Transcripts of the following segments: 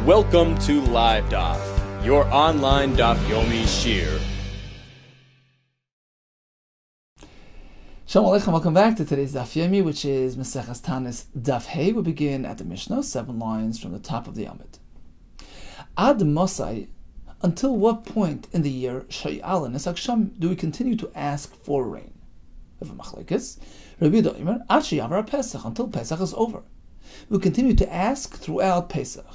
Welcome to Live Daf, your online Daf Yomi Shir. Shalom Aleichem, welcome back to today's Daf Yomi, which is Maseches Taanis Daf Hey. We begin at the Mishnah, 7 lines from the top of the Amud. Ad Mosai, until what point in the year Shay'ala Nesaksham do we continue to ask for rain? Rabbi Yehuda Omer, Ad Sheyavar Pesach, until Pesach is over. We continue to ask throughout Pesach.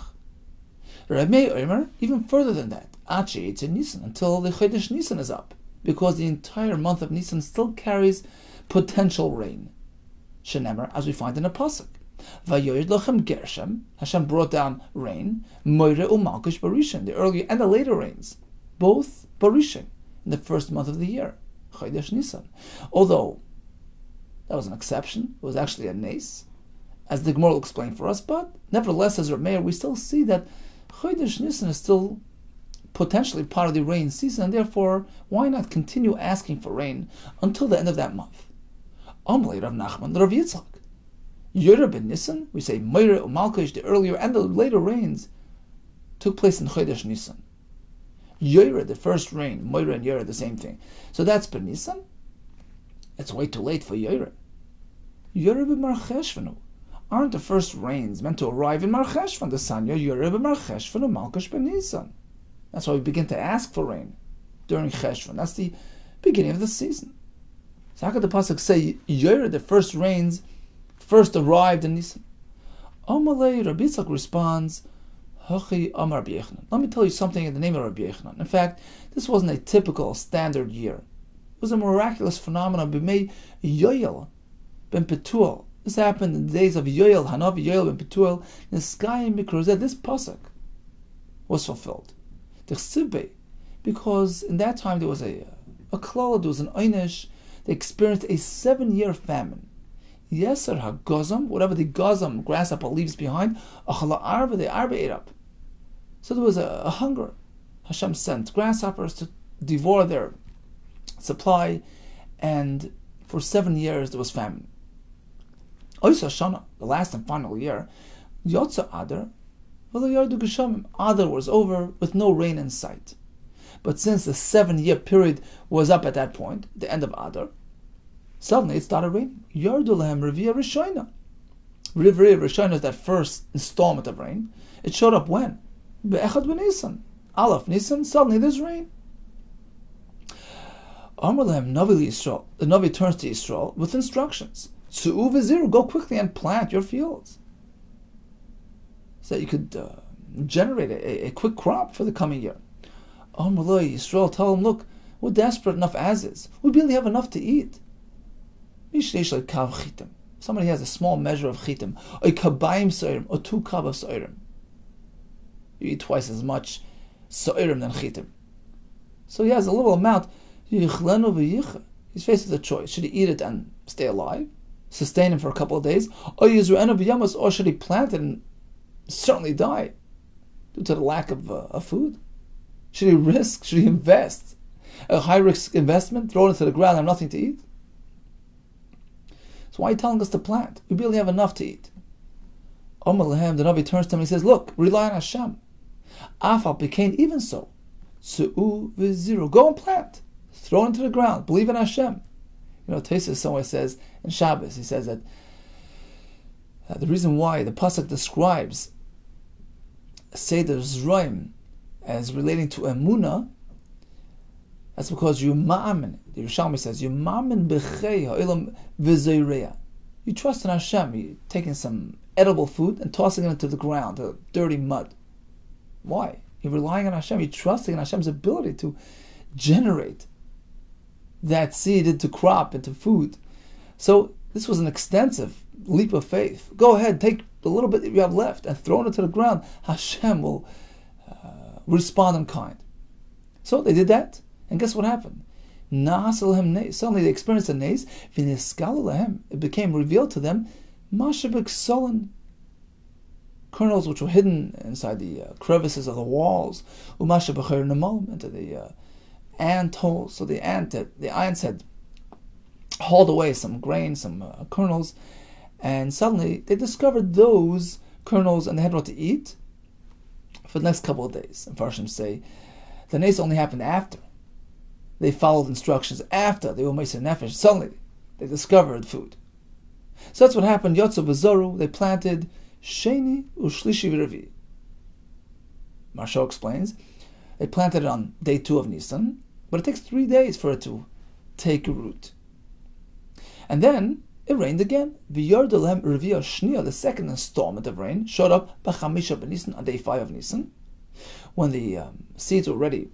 Rabbi Omer, even further than that, Ad She'etz Nisan, until the Chodesh Nisan is up, because the entire month of Nisan still carries potential rain. Shenemar, as we find in a pasuk, Vayoyed lochem Gershem, Hashem brought down rain, Moire u'malkish barishin, the earlier and the later rains, both barishin, in the first month of the year, Chodesh Nisan. Although that was an exception, it was actually a nes, as the Gemara will explain for us, but nevertheless, as Rav Meir, we still see that Chodesh Nisan is still potentially part of the rain season, and therefore, why not continue asking for rain until the end of that month? Amalei Rav Nachman, Rav Yitzchak. Yora ben Nisan, we say Meire u'malkish, the earlier and the later rains took place in Chodesh Nisan. Yora, the first rain, Meire and Yora, the same thing. So that's ben Nisan. It's way too late for Yora. Yora b'Mar Cheshvanu. Aren't the first rains meant to arrive in Mar Cheshvan? The Sanya Yora b'Mar Cheshvan u'malkish ben Nisan. That's why we begin to ask for rain during Cheshvan. That's the beginning of the season. So how could the pasuk say Yora, the first rains, first arrived in Nisan? Amalei, Rabbi Yitzchak responds, Hachi Amar Rabbi Yehuda. Let me tell you something in the name of Rabbi Yehuda. In fact, this wasn't a typical standard year. It was a miraculous phenomenon. B'mei Yoel ben Petuel. This happened in the days of Yoel, Hanavi Yoel ben Petuel. In the sky in Mikrozeh, this pasuk was fulfilled. Because in that time there was a klal, there was an einish. They experienced a 7-year famine. Yeser ha-gozam, whatever the gozam, grasshopper, leaves behind, achala arba, the arba ate up. So there was a hunger. Hashem sent grasshoppers to devour their supply, and for 7 years there was famine. Oisa Shana, the last and final year, Yotza Adar, Adar was over with no rain in sight. But since the 7-year period was up at that point, the end of Adar, suddenly it started raining. Yardulahem Rivia Rishoina. Rivia Rishoina is that first installment of rain. It showed up when? Be'echad b'Nisan. Aleph Nisan, suddenly there's rain. Amrlahem Navi Yisrael. The Navi turns to Yisrael with instructions. Tzu'u v'ziru, go quickly and plant your fields, so that you could generate a quick crop for the coming year. Amrullah Yisrael, tell them, look, we're desperate enough as is. We barely have enough to eat. Somebody has a small measure of chitim, or 2 kab of soirim. You eat twice as much soirim than chitim. So he has a little amount. He's faced with a choice. Should he eat it and stay alive, sustain him for a couple of days, or should he plant it and certainly die due to the lack of food? Should he risk? Should he invest a high-risk investment, throw it into the ground and have nothing to eat? So why are you telling us to plant? We barely have enough to eat. Omar the Navi turns to him and he says, look, rely on Hashem. Afal became even so. Tzu'u v'ziru, go and plant. Throw it into the ground. Believe in Hashem. You know, Taisus somewhere says in Shabbos, he says that the reason why the pasuk describes Seder Zraim as relating to Emunah, that's because you ma'amin. The Yerushalmi says you ma'amin b'chei ha'olam v'zoreya. You trust in Hashem. You're taking some edible food and tossing it into the ground, the dirty mud. Why? You're relying on Hashem. You're trusting in Hashem's ability to generate that seed into crop, into food. So this was an extensive leap of faith. Go ahead, take the little bit that you have left and throw it into the ground. Hashem will respond in kind. So they did that, and guess what happened? Suddenly they experienced a nes. It became revealed to them kernels which were hidden inside the crevices of the walls, into the ant holes. So the ants had hauled away some grain, some kernels, and suddenly they discovered those kernels and they had what to eat. for the next couple of days. And Farshim say the nes only happened after they followed instructions, after they were Meiser Nefesh. Suddenly they discovered food. So that's what happened. Yotzu v'zoru, they planted Sheni u'shlishi v'revi. Marsha explains, they planted it on day 2 of Nisan, but it takes 3 days for it to take root. And then it rained again. V'yordolem revia shnia, the second installment of rain, showed up b'chamisha b'Nisan, on day 5 of Nisan, when the seeds were already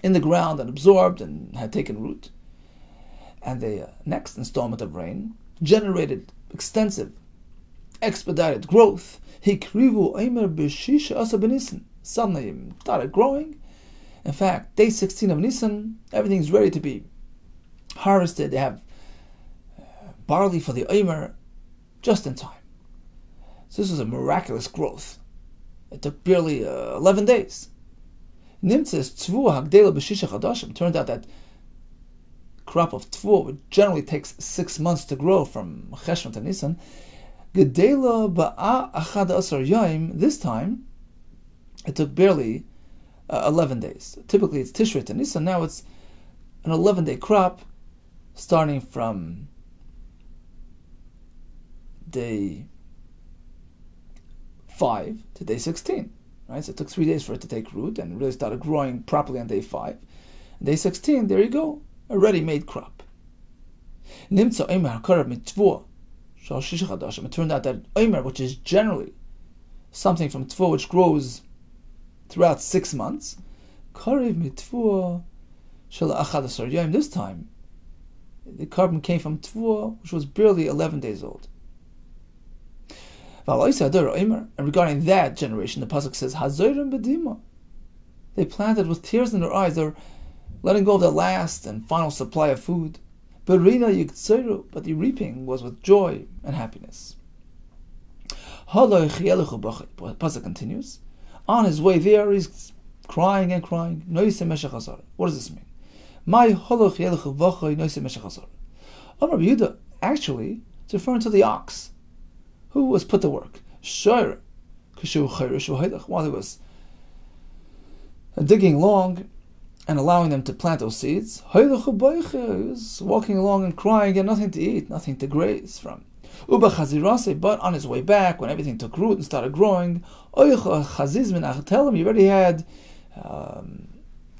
in the ground and absorbed and had taken root. And the next installment of rain generated extensive, expedited growth. Hikrivu Eimer b'shisha asa b'Nisan. Suddenly it started growing. In fact, day 16 of Nisan, everything's ready to be harvested. They have barley for the Eimer just in time. So this was a miraculous growth. It took barely 11 days. Nimtzes tvua hagdela b'shisha chadashim. Turned out that crop of tvua, which generally takes 6 months to grow from Cheshvan to Nisan, gedela ba'a achad asar yaim. This time, it took barely 11 days. Typically, it's Tishrei to Nisan. Now it's an 11-day crop, starting from day 5 to day 16. Right? So it took 3 days for it to take root and really started growing properly on day 5. And day 16, there you go, a ready-made crop. It turned out that Omer, which is generally something from Tvua which grows throughout 6 months, this time, the carbon came from Tvua, which was barely 11 days old. And regarding that generation, the pasuk says, they planted with tears in their eyes. They're letting go of their last and final supply of food. But the reaping was with joy and happiness. Pasuk continues. On his way there, he's crying and crying. What does this mean? Rabbi Yehuda, actually, it's referring to the ox who was put to work. While he was digging along and allowing them to plant those seeds, he was walking along and crying and nothing to eat, nothing to graze from. But on his way back, when everything took root and started growing, he already had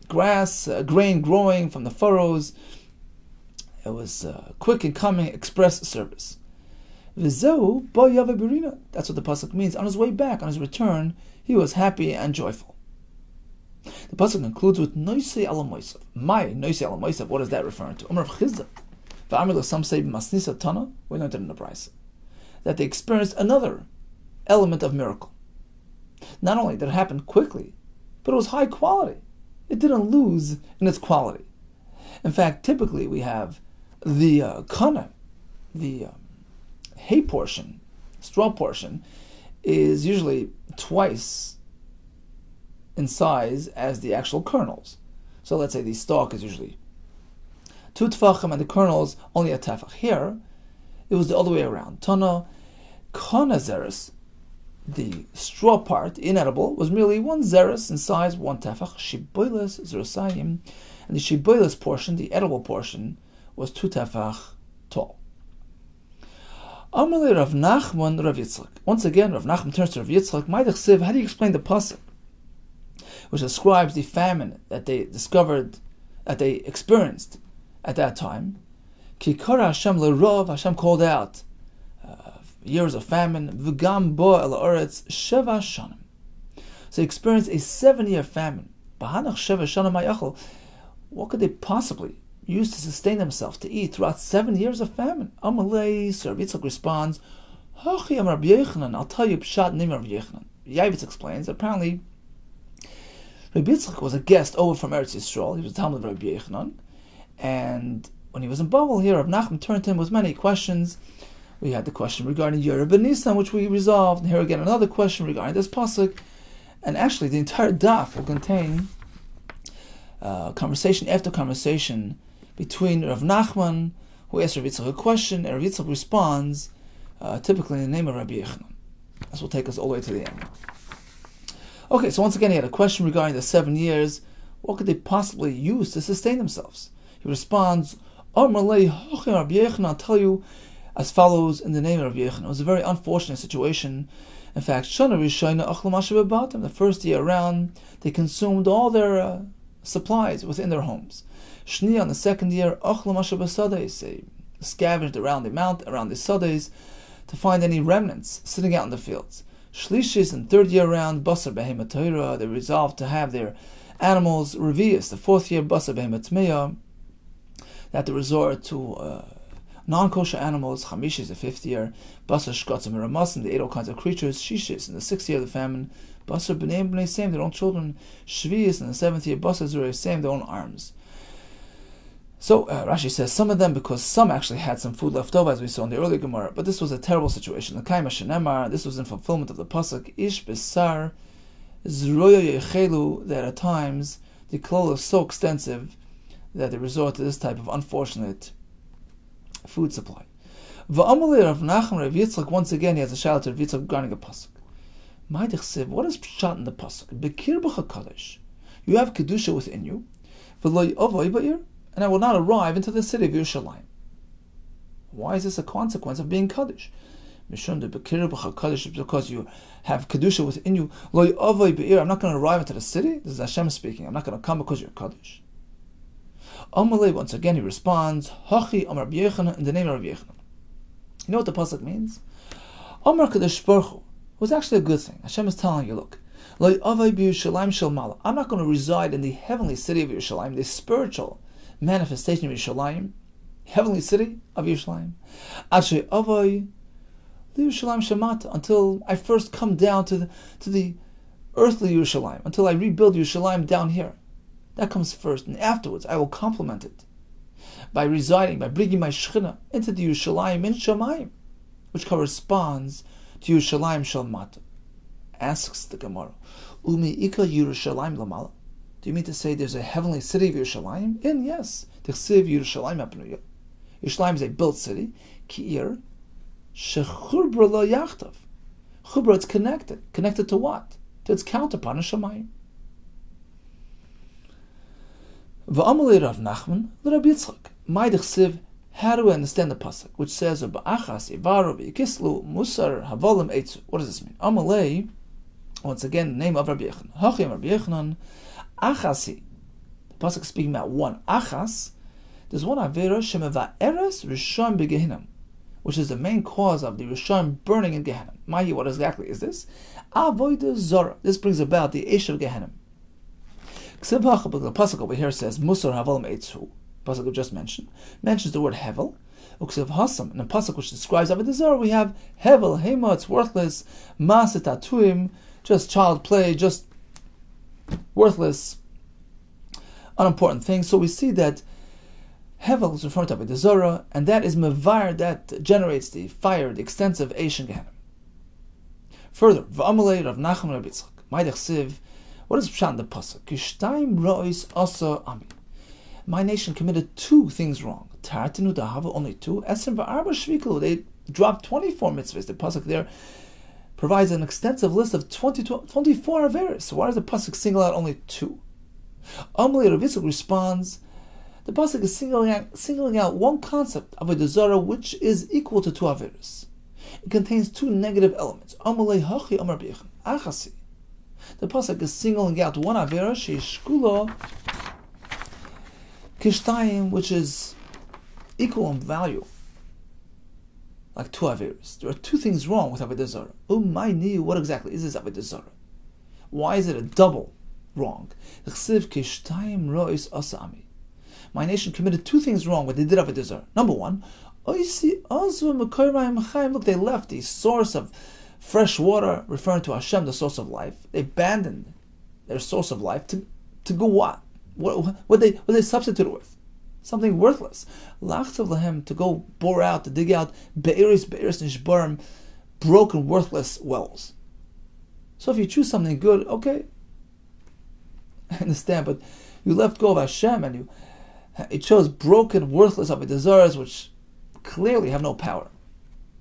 grass, grain growing from the furrows. It was quick and coming express service. That's what the pasuk means. On his way back, on his return, he was happy and joyful. The pasuk concludes with Noisei ala Moisav. My Noisei ala Moisav, what is that referring to? Umar Chizda. Some say Masnisa Tana, we learned it in the Brisa, that they experienced another element of miracle. Not only did it happen quickly, but it was high quality. It didn't lose in its quality. In fact, typically we have the kana, the hay portion, straw portion, is usually twice in size as the actual kernels. So let's say the stalk is usually 2 tefachim and the kernels only a tefach. Here, it was the other way around. Tana, kana zeres, the straw part, inedible, was merely 1 zeres in size, 1 tefach. Shiboiles zerosayim, and the shiboiles portion, the edible portion, was 2 tefach tall. Amalei Rav Nachman Rav Yitzchak. Once again, Rav Nachman turns to Rav Yitzchak. Maidach Siv, how do you explain the pasuk, which describes the famine that they discovered, that they experienced at that time? Ki kara Hashem le'rov, Hashem called out years of famine. V'gam bo el haaretz sheva shanim. So they experienced a 7-year famine. B'hanach sheva shanim hayachol. What could they possibly use to sustain themselves, to eat throughout 7 years of famine? Amalei, so Rabbi Yitzchak responds, Hachi am Rabbi Yechanan, I'll tell you pshat name Rabbi Yechanan. Yavitz explains, apparently Rabbi Yitzchak was a guest over from Eretz Yisrael. He was the Talmud of Rabbi Yechanan, and when he was in Babel here, Rav Nachman turned to him with many questions. We had the question regarding Yerub and Nisan, which we resolved, and here again another question regarding this pasuk, and actually the entire daf will contain conversation after conversation between Rav Nachman, who asks Rav Yitzchak a question, and Rav Yitzchak responds, typically in the name of Rabbi Yechanan. This will take us all the way to the end. Okay, so once again he had a question regarding the 7 years. What could they possibly use to sustain themselves? He responds, I'll tell you as follows in the name of Rabbi Yehuda. It was a very unfortunate situation. In fact, the first year around, they consumed all their supplies within their homes. Shni, on the second year, they scavenged around the mount, around the sades, to find any remnants sitting out in the fields. Shlishis, in third year around, basar behema toira, they resolved to have their animals revius. The fourth year, basar behema tmeya, that they resort to non-kosher animals. Chamishis, the fifth year, basar shkotzim miramasim, they ate all kinds of creatures. Shishis, in the sixth year of the famine, basar b'nei same, their own children. Shvius, in the seventh year, basar zurei same, their own arms. So Rashi says some of them, because some actually had some food left over, as we saw in the earlier Gemara, but this was a terrible situation. This was in fulfillment of the pasuk Ish Besar Zroyo Yechelu, that at times the klol is so extensive that they resort to this type of unfortunate food supply. Va'amalei Rav Nachman Rav Yitzchak, once again he has a shout to Rav Yitzchak regarding a pasuk. What is pshat in the pasuk? Bekir b'cha kadosh, you have kedusha within you, v'lo yovoi ba'ir, and I will not arrive into the city of Yerushalayim. Why is this a consequence of being Kaddish? Because you have Kedusha within you. I'm not going to arrive into the city. This is Hashem speaking. I'm not going to come because you're Kaddish. Once again he responds, Hachi Amar Rabbi Yehuda, in the name of Rabbi Yehuda. You know what the pasuk means? Amar Kadosh Baruch Hu was actually a good thing. Hashem is telling you, look, I'm not going to reside in the heavenly city of Yerushalayim, the spiritual manifestation of Yerushalayim, heavenly city of Yerushalayim, until I first come down to the earthly Yerushalayim, until I rebuild Yerushalayim down here. That comes first, and afterwards I will complement it by bringing my Shechina into the Yerushalayim in Shamayim, which corresponds to Yerushalayim Shalmata. Asks the Gemara, Umi Ika Yerushalayim Lamala. Do you mean to say there's a heavenly city of Yerushalayim? And yes, T'chsiv Yerushalayim HaPnuya. Yerushalayim is a built city. Ki'ir shechubra lo yachtav. Chubra, it's connected. Connected to what? To its counterpart in Shamayim. V'amalei Rav Nachman l'Rabbi Yitzchak. My T'chsiv, how do we understand the pasuk which says Ba'achas Yivaru v'Yikislu Musar Havolim Eitzu? What does this mean? Amalei, once again, the name of Rabbi Yehuda. Hachim Rabbi Yehuda. Achasi. The pasuk is speaking about one. Achas. There's one avera shemeva eres rishon begehinam, which is the main cause of the rishon burning in Gehenna. Mahi, what exactly is this? Avodah zora. This brings about the Eish of Gehenna. The pasuk over here says Musar Havolim Eitzu. The pasuk we just mentions the word Hevel. Uksiv Hasam, in the pasuk which describes Avodah zora, we have Hevel, Hema, it's worthless, Maset Atuim, just child play, just worthless, unimportant things. So we see that Hevel is referring to Avodah Zora, and that is Mevar, that generates the fire, the extensive Eish in Gehenna. Further, V'amalei Rav Nachman Rabbi Yitzchak. My Dechsiv, what is Pshat in the pasuk? Kishtaim Rois Asa Ami. My nation committed 2 things wrong. Tartinu Dahava, only 2. Esrim V'arba Shvikalu, they dropped 24 mitzvahs. The pasuk there provides an extensive list of 24 averos. So why does the pasuk single out only 2? Amalei Rav Yitzchak responds, the pasuk is singling out one concept of Avodah Zara which is equal to 2 averos. It contains 2 negative elements. Amalei Hachi Amar Rabbi Yehuda Achasi. The pasuk is singling out one avera sheishkula kishtayim, which is equal in value, like 2 averos. There are 2 things wrong with Avodah Zara. What exactly is this Avodah Zara? Why is it a double wrong? My nation committed 2 things wrong what they did Avodah Zara. Number 1, look, they left the source of fresh water, referring to Hashem, the source of life. They abandoned their source of life to go what? What they substitute it with? Something worthless. Lachtav lahem, to go bore out, to dig out be'eris nishbarim, broken, worthless wells. So if you choose something good, okay, I understand, but you let go of Hashem and you chose broken, worthless avodah zaras, which clearly have no power.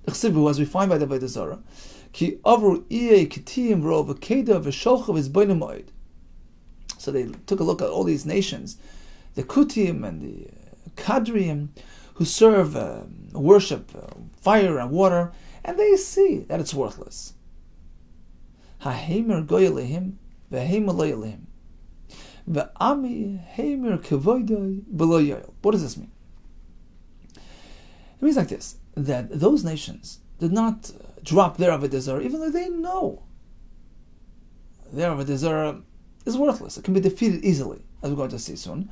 As we find by the Avodah Zarah, ki avru iye kitiyim ro v'keda v'sholcha v'zboinu moed. So they took a look at all these nations, the Kutim and the Kadriim, who serve, worship fire and water, and they see that it's worthless. Ha-heimer goyelehim v'heimer loyelehim v'ami heimer kevoidoi v'lo yoel. What does this mean? It means like this, that those nations did not drop their Avodah Zarah, even though they know their Avodah Zarah is worthless. It can be defeated easily, as we're going to see soon.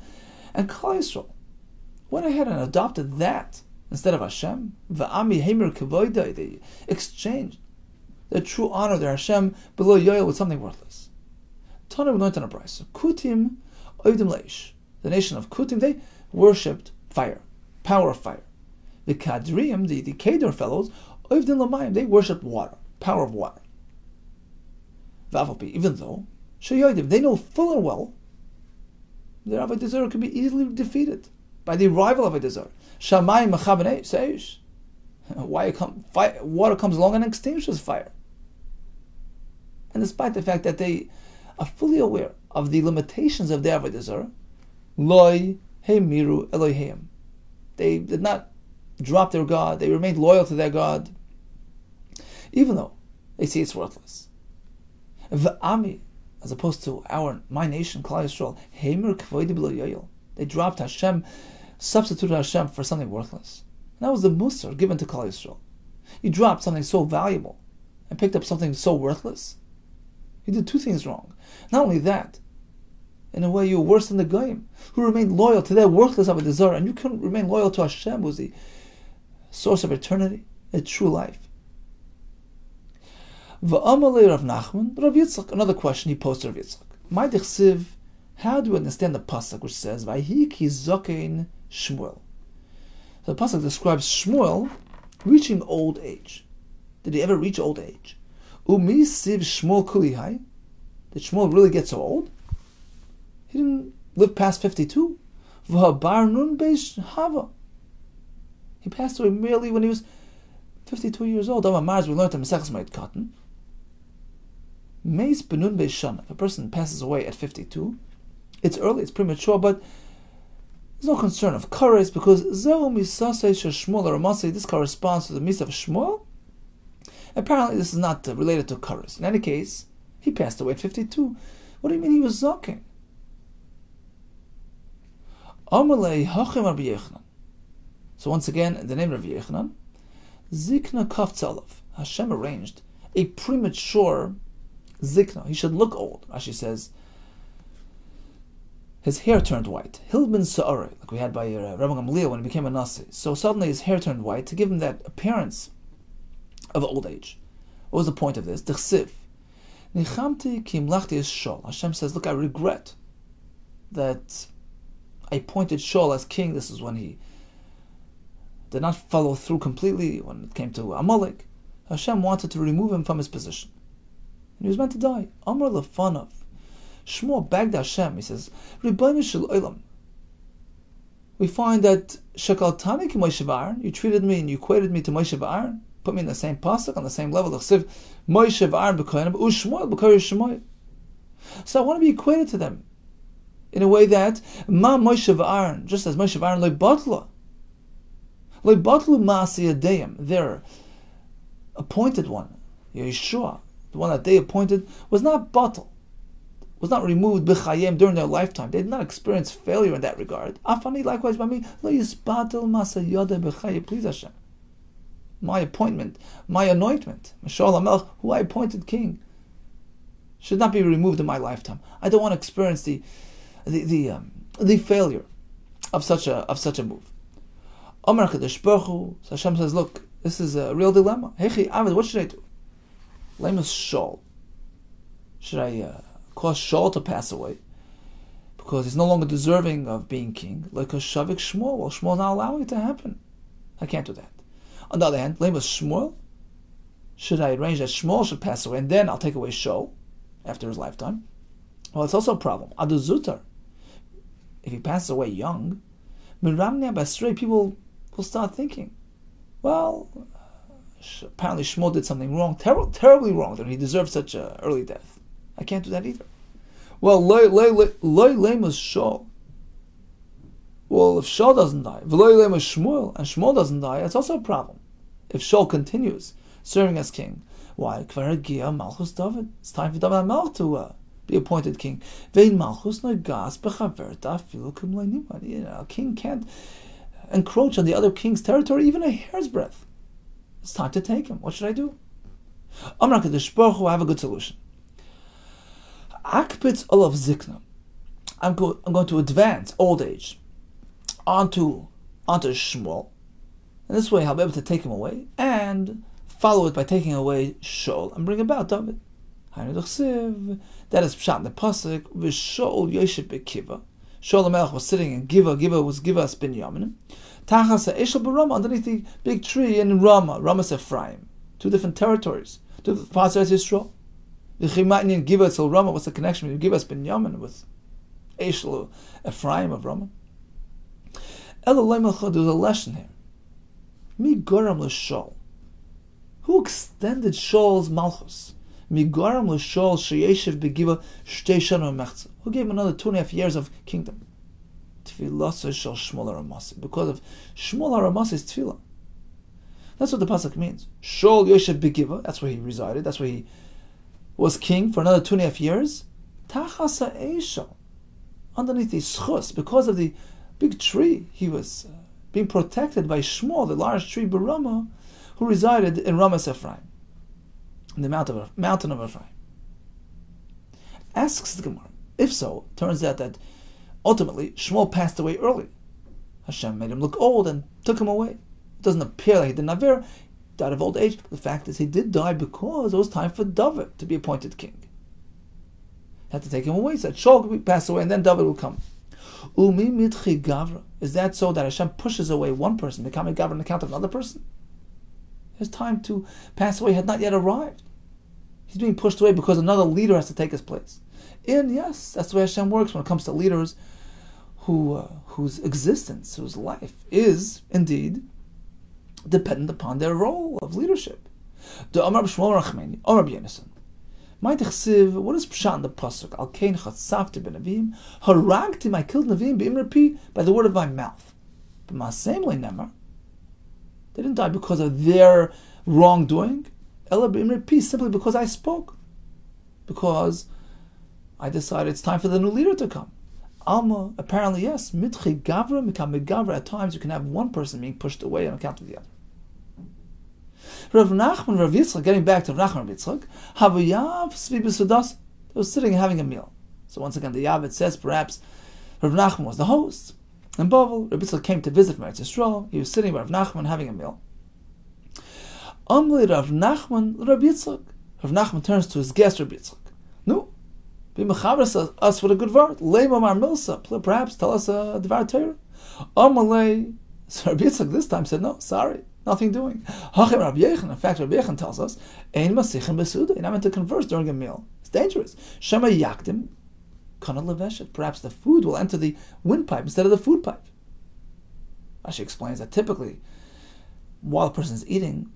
And Klal Yisrael went ahead and adopted that instead of Hashem. V'ami heimer kevoidai. They exchanged their true honor, their Hashem, below Yoel, with something worthless. Tana we learned in a brayso. Kutim oivdim leish. The nation of Kutim, they worshipped fire, power of fire. The Kadriim, the Kedar fellows, oivdim lamayim, they worshipped water, power of water. V'avalpi, even though they know full and well their Avodah Zarah can be easily defeated by the arrival of Avodah Zarah. Shamayim mechabenei seish. Water comes along and extinguishes fire. And despite the fact that they are fully aware of the limitations of their Avodah Zarah, loy heimiru Elohim. They did not drop their God. They remained loyal to their God, even though they see it's worthless. V'ami, as opposed to my nation, Klal Yisrael, heimer kvoidi b'lo yoel. They dropped Hashem, substituted Hashem for something worthless. And that was the musar given to Klal Yisrael. You dropped something so valuable and picked up something so worthless. You did two things wrong. Not only that, in a way you were worse than the Goyim, who remained loyal to their worthless Avodah Zarah, and you couldn't remain loyal to Hashem, who was the source of eternity, a true life. V'amalei Rav Nachman, Rav Yitzchak, another question he posed to Rav Yitzchak. My dechsiv, how do you understand the pasuk which says, Vayhi ki zokein Shmuel? So the pasuk describes Shmuel reaching old age. Did he ever reach old age? Umi siv Shmuel kulihai? Did Shmuel really get so old? He didn't live past 52. V'habar nun beish hava. He passed away merely when he was 52 years old. Amar Mars, we learned in Maseches Moed Katan. Meis benun beishana. If a person passes away at 52, it's early, it's premature, but there's no concern of kares, because zeu misasei sheshmuel or Ramasei, this corresponds to the misa of Shmuel. Apparently this is not related to kares. In any case, he passed away at 52. What do you mean he was zoking? Amalei hachem Rabbi Yehuda. So once again, in the name of Rabbi Yehuda, Zikna Kaf Tzalav. Hashem arranged a premature Zikna. He should look old. Rashi says, his hair turned white. Hilbin Sa'are, like we had by Rabbi Gamliel when he became a Nasi. So suddenly his hair turned white to give him that appearance of old age. What was the point of this? D'chsiv. Nichamti ki imlachti es Shol. Hashem says, look, I regret that I appointed Shol as king. This is when he did not follow through completely when it came to Amalek. Hashem wanted to remove him from his position. And he was meant to die. Amar lefanav. Shmuel begged Hashem. He says, Ribono shel olam. We find that Shekaltani ki Moshe v'Aaron. You treated me and you equated me to Moshe v'Aaron. Put me in the same pasuk, on the same level. Moshe v'Aaron b'kohanim, u'Shmuel b'kori Shmuel. So I want to be equated to them in a way that Ma Moshe v'Aaron, just as Moshe v'Aaron lo batla. Lo batlu ma'aseh yadeim. Their appointed one, Yeshua, the one that they appointed, was not batal, was not removed b'chayim during their lifetime. They did not experience failure in that regard. Afani, likewise by me, lo yisbatel ma'aseh yadei b'chayim. Please Hashem, my appointment, my anointment, Mashal HaMelech, who I appointed king, should not be removed in my lifetime. I don't want to experience the failure of such a move. Amar Kadosh Baruch Hu, so Hashem says, look, this is a real dilemma. Hechi Aved, what should I do? Lemus Shaul. Should I cause Shaul to pass away because he's no longer deserving of being king? Like a Shavik Shmuel. Well, Shmuel is not allowing it to happen. I can't do that. On the other hand, Lemus Shmuel. Should I arrange that Shmuel should pass away and then I'll take away Shaul after his lifetime? Well, it's also a problem. Adu Zutar. If he passes away young, people will start thinking, well, apparently Shmuel did something wrong, terribly wrong, that he deserved such an early death. I can't do that either. Well, loy lemus Shaul. Well, if Shaul doesn't die, v'loy lemus Shmuel, and Shmuel doesn't die, that's also a problem. If Shaul continues serving as king, why? Kvar hagia Malchus David. It's time for David HaMelech to be appointed king. Vein Malchus nogas bechaverta afilu kumlei niman. A king can't encroach on the other king's territory even a hair's breadth. It's time to take him. What should I do? Amar Kadosh Baruch Hu, I have a good solution. Akpitz olav zikna. I'm going to advance old age onto Shmuel, and this way I'll be able to take him away and follow it by taking away Shaul and bring about David. That is pshat in the pasuk. V'Shaul yoshev bekiva. Shaul HaMelech was sitting in Giva. Giva was Givas ben Yamin. Tachas ha'eshel b'Rama, underneath the big tree in Rama's Ephraim. Two different territories. Two parts of Yisrael. V'chimatnin Giva till Rama. What's the connection between Givas ben Yamin with Eshel Ephraim of Rama? Elalei Melcha, there's a lesson here. Mi goram l'Shaul. Who extended Shaul's malchus? Mi goram l'Shaul sheyeshev begiva shtei shana mechza. Who gave him another 2.5 years of kingdom? Tefillah shel Shmuel HaRamasi. Because of Shmuel HaRamasi's tefillah. That's what the pasuk means. Shaul yoshev begiva. That's where he resided. That's where he was king for another 2.5 years. Tachas ha'eshel. Underneath the schus, because of the big tree, he was being protected by Shmuel, the large tree Barama, who resided in Ramas Ephraim, in the mountain of Ephraim. Asks the Gemara, if so, turns out that ultimately Shmuel passed away early. Hashem made him look old and took him away. It doesn't appear like he did Naver, died of old age. The fact is he did die because it was time for David to be appointed king. He had to take him away. He said Shaul would pass away and then David will come. Umi mitchi gavra. Is that so that Hashem pushes away one person, becoming gavra on account of another person? His time to pass away had not yet arrived. He's being pushed away because another leader has to take his place. And yes, that's the way Hashem works when it comes to leaders whose existence, whose life is indeed dependent upon their role of leadership. The Amar B'Shmuel Rachmeni, Amar B'Yenison. What is pshat in the pasuk? Al kein chatzavti b'navim, haragtim, I killed navim b'imrapi, by the word of my mouth. But ma'asem le'nemar, they didn't die because of their wrongdoing. Ela b'imrapi, simply because I spoke, because I decided it's time for the new leader to come. Alma, apparently yes. Mitchi gavra mikam gavra. At times you can have one person being pushed away on account of the other. Rav Nachman, Rav Yitzchak, getting back to Rav Nachman, Rav Yitzchak, Havayav Svi B'Sudas, they were sitting and having a meal. So once again, the Yavet says perhaps Rav Nachman was the host. In Bavel, Rav Yitzchak came to visit from Eretz Yisrael. He was sitting with Rav Nachman having a meal. Amli Rav Nachman, Rav Yitzchak. Rav Nachman turns to his guest, Rav Yitzchak. No, be mechaber us with a good word. Leima Mar Milsa, perhaps tell us a Dvar Torah. Amalei, so Rav Yitzchak this time said, no, sorry. Nothing doing. In fact, Rabbi Yechon tells us, Ein masichin besuda. You're not meant to converse during a meal. It's dangerous. Shema yaktim kana leveshet. Perhaps the food will enter the windpipe instead of the food pipe. Rashi explains that typically, while a person is eating,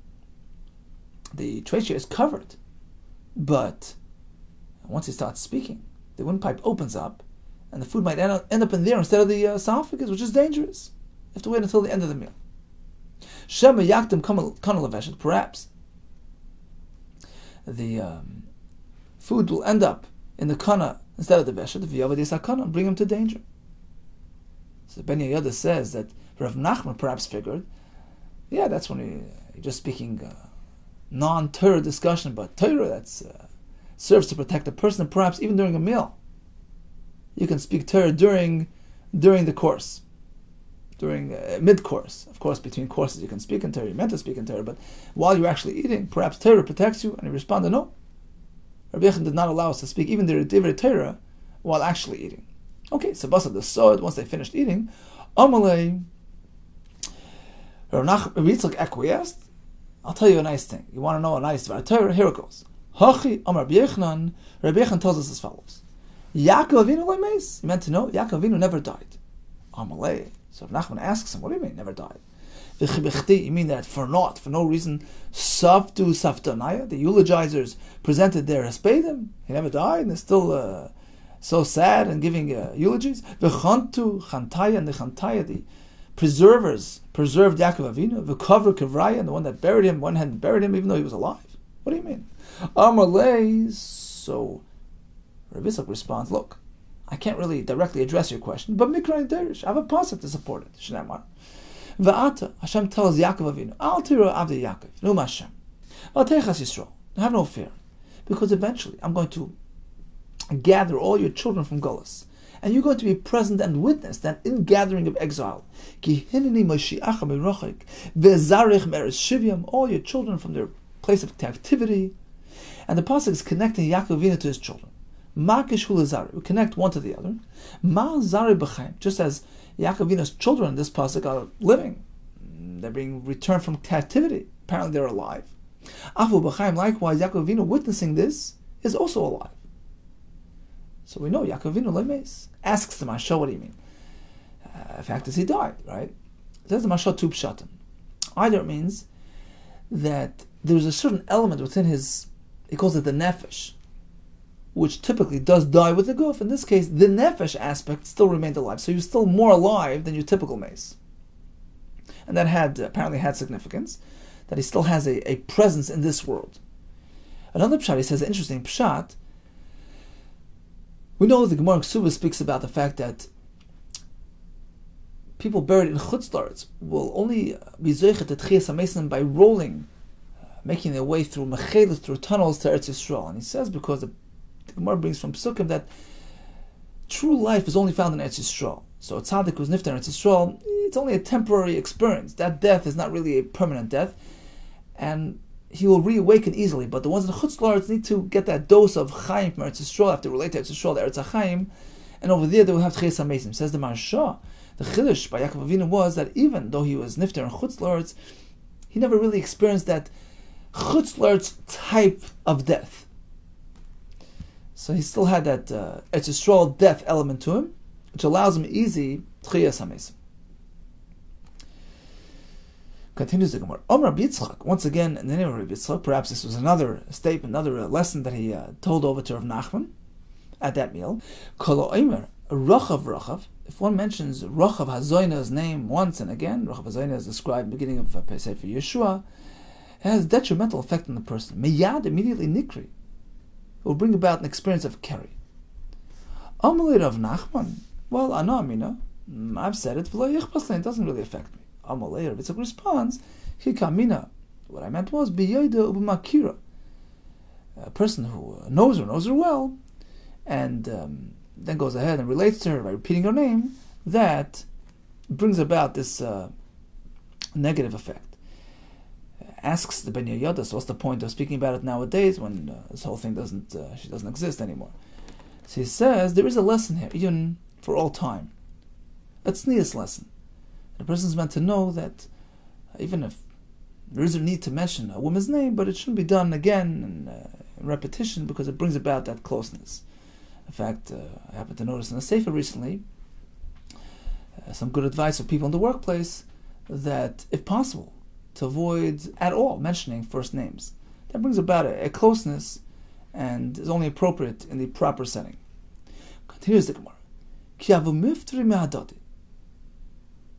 the trachea is covered. But once he starts speaking, the windpipe opens up, and the food might end up in there instead of the esophagus, which is dangerous. You have to wait until the end of the meal. Shema yaktim kana leveshet. Perhaps the food will end up in the kana instead of the veshet. V'yavad yisakana, and bring him to danger. So Ben Yehuda says that Rav Nachman perhaps figured, yeah, that's when you're just speaking non-Torah discussion, but Torah that serves to protect a person, and perhaps even during a meal, you can speak Torah during the course. During mid-course. Of course, between courses you can speak in Torah, you're meant to speak in Torah, but while you're actually eating, perhaps Torah protects you, and he responded, no. Rabbi Yechon did not allow us to speak even the Divrei Torah while actually eating. Okay, so Basa the Sod, once they finished eating, Amalei, Rabbi Yitzchak acquiesced. I'll tell you a nice thing. You want to know a nice Torah? Here it goes. Hachi Amar Rabbi Yechon, Rabbi Yechon tells us as follows. Yaakov Avinu you meant to know, Yaakov Avinu never died. Amalei. So if Nachman asks him, what do you mean, never died? You mean that for naught, for no reason? Saftu saftanaya, the eulogizers presented their hespedim. He never died, and they're still so sad and giving eulogies. V'chantu chantaya, and the chantaya, the preservers, preserved Yaakov Avinu. V'kavru kivraya, and the one that buried him, one hadn't buried him even though he was alive. What do you mean? Amalei. So Rabbi Yitzchak responds, look, I can't really directly address your question, but Mikra and Derish, I have a pasuk to support it. Shneimar. V'ata, Hashem tells Yaakov Avinu, Al tiro avdei Yaakov, Numa Hashem. V'ateichas Yisrael, have no fear, because eventually I'm going to gather all your children from Golus, and you're going to be present and witness that in gathering of exile. Ki hineni Moshiacha mirochik, ve'zarich me'eretz shivyam, all your children from their place of captivity. And the pasuk is connecting Yaakov Avinu to his children. Ma kishul zari, we connect one to the other. Ma zari b'chaim, just as Yaakov Avinu's children in this pasuk are living, they're being returned from captivity. Apparently they're alive. Afu b'chaim, likewise, Yaakov Avinu witnessing this is also alive. So we know Yaakov Avinu lemes asks the Mashal, what do you mean? The fact is he died, right? It says the Mashal tu pshatim. Either it means that there's a certain element within his, he calls it the nefesh, which typically does die with the guf. In this case, the nefesh aspect still remained alive. So he was still more alive than your typical mace. And that apparently had significance, that he still has a presence in this world. Another pshat, he says, an interesting pshat. We know the Gemara Ksuba speaks about the fact that people buried in chutzlaretz will only be zoichet at Tchias HaMesim by rolling, making their way through mechelis, through tunnels to Eretz Yisrael. And he says because the Gemara brings from Psukim that true life is only found in Eretz Yisrael. So a tzaddik who's nifter in Eretz Yisrael, it's only a temporary experience. That death is not really a permanent death, and he will reawaken easily. But the ones in Chutz La'aretz need to get that dose of Chaim from Eretz Yisrael, have to relate to Eretz Yisrael, the Eretz HaChaim, and over there they will have Tchias HaMesim. Says the Maharsha, the Chiddush by Yaakov Avinu was that even though he was nifter in Chutz La'aretz, he never really experienced that Chutz La'aretz type of death. So he still had that Eretz Yisrael death element to him, which allows him easy Tchias HaMesim. Continues the Gemara. Rabbi Yitzchak, once again in the name of Rabbi Yitzchak, perhaps this was another statement, another lesson that he told over to Rav Nachman at that meal. Kol Omer, Rachav, if one mentions Rachav Hazoina's name once and again, Rachav Hazoina is described in the beginning of Sefer Yeshua, it has a detrimental effect on the person. Meyad, immediately Nikri. It will bring about an experience of Keri. Amalei Rav Nachman, well, Ana Amina, I've said it, it doesn't really affect me. Amalei Rav Yitzchak responds, Hikamina. What I meant was Biyoida Ubumakira. A person who knows her well, and then goes ahead and relates to her by repeating her name, that brings about this negative effect. Asks the Ben Yodas, what's the point of speaking about it nowadays when this whole thing she doesn't exist anymore? So he says there is a lesson here, even for all time. A tznius lesson. The person is meant to know that even if there is a need to mention a woman's name, but it shouldn't be done again in repetition because it brings about that closeness. In fact, I happened to notice in a sefer recently some good advice for people in the workplace that, if possible, to avoid at all mentioning first names. That brings about a closeness and is only appropriate in the proper setting. Continues the Gemara.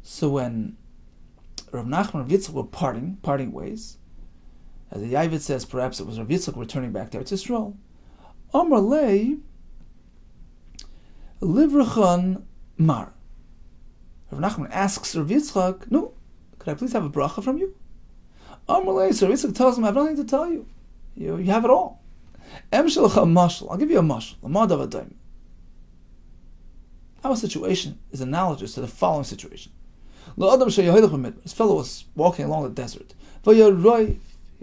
So when Rav Nachman and Rav Yitzchak were parting ways, as the Yavit says, perhaps it was Rav Yitzchak returning back to Eretz Yisrael, Amar lei livrachan mar. Rav Nachman asks Rav Yitzchak, no, could I please have a bracha from you? Amar lei, so Rav Yitzchak tells him, I have nothing to tell you. You have it all. Em shelacha mashal, I'll give you a mashal, lamad avadayim. Our situation is analogous to the following situation. His fellow was walking along the desert. He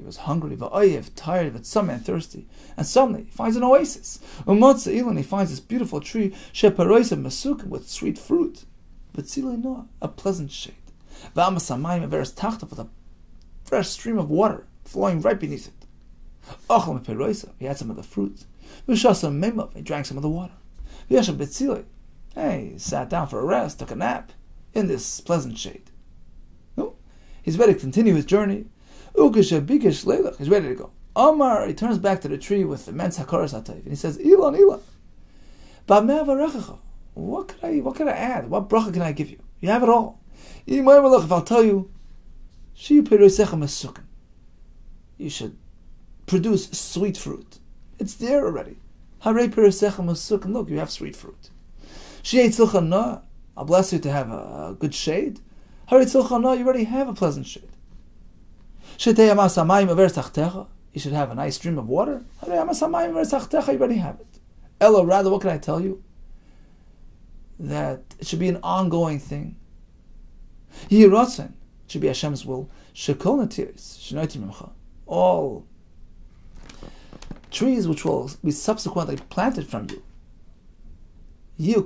was hungry, tired, and thirsty. And suddenly he finds an oasis. He finds this beautiful tree with sweet fruit, a pleasant shade. With a fresh stream of water flowing right beneath it. He had some of the fruit. He drank some of the water. He sat down for a rest, took a nap in this pleasant shade. No, He's ready to continue his journey. He's ready to go. Omar, he turns back to the tree with immense hakaras hatayv, and he says, Ilan, Ilan. What could I add? What bracha can I give you? You have it all. If I'll tell you, you should produce sweet fruit. It's there already. Look, you have sweet fruit. I'll bless you to have a good shade. You already have a pleasant shade. You should have a nice stream of water. You already have it. Ella, rather, what can I tell you? That it should be an ongoing thing. It should be Hashem's will. All trees which will be subsequently planted from you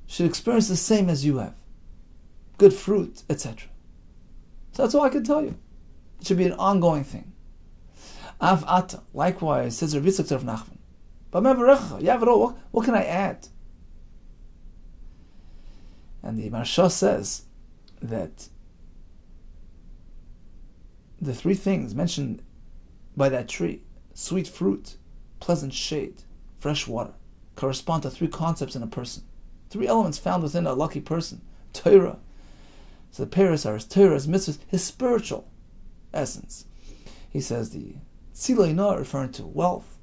should experience the same as you have. Good fruit, etc. So that's all I can tell you. It should be an ongoing thing. Av ata, likewise, says Rav Yitzchak Rav Nachman. But you have it all. What can I add? And the Marsha says that the three things mentioned by that tree, sweet fruit, pleasant shade, fresh water, correspond to three concepts in a person. Three elements found within a lucky person. Torah. So the Paris are his Torah, his mitzvahs, his spiritual essence. He says the Tzilayna, referring to wealth,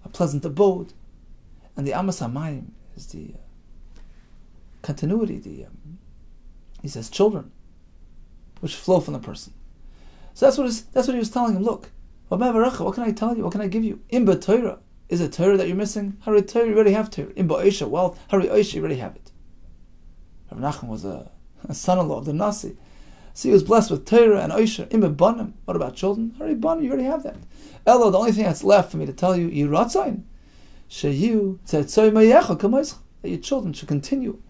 a pleasant abode, and the Amas HaMayim is the continuity, he says children, which flow from the person. So that's what he was telling him. Look, what can I tell you? What can I give you? Imba Torah. Is it Torah that you're missing? Hari Torah, you already have Torah. Imba Oisha, wealth. Hari Oisha, you already have it. Rav Nachman was a son-in-law of the Nasi. So he was blessed with Torah and Oisha. Imba Banim. What about children? Hari Banim, you already have that. Elo, the only thing that's left for me to tell you, Yiratzain, Sheyu Tzetzoy Mayecha Kamoischa, that your children should continue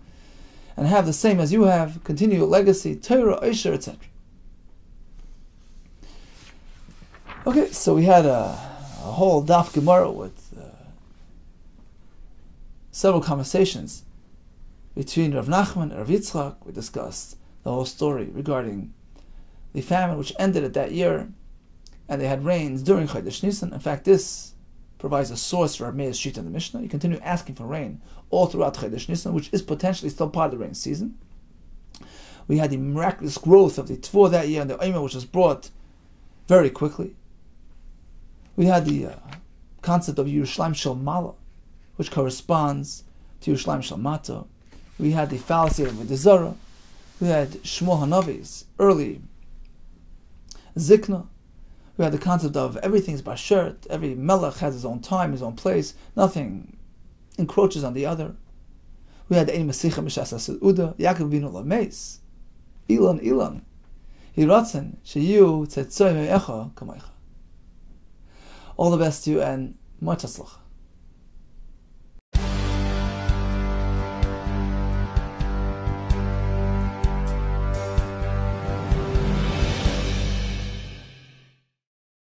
and have the same as you have, continue your legacy, Torah, Oisha, etc. Okay, so we had a whole Daf Gemara with several conversations between Rav Nachman and Rav Yitzchak. We discussed the whole story regarding the famine which ended at that year, and they had rains during Chodesh Nisan. In fact, this provides a source for Rav Meir's sheet in the Mishnah. You continue asking for rain all throughout Chodesh Nisan, which is potentially still part of the rain season. We had the miraculous growth of the Tvor that year and the Omer, which was brought very quickly. We had the concept of Yerushalayim Shel Mala, which corresponds to Yerushalayim Shel Mata. We had the fallacy of the Zara. We had Shmuel Hanavi's early Zikna. We had the concept of everything's bashert. Every melech has his own time, his own place. Nothing encroaches on the other. We had Ein Masicha Mishas Uda, Yaakov Binu Lameis, Ilan Ilan, Hiratzen Sheyu Tzetzoy Me'echa Kamaycha. All the best to you and much atzlach.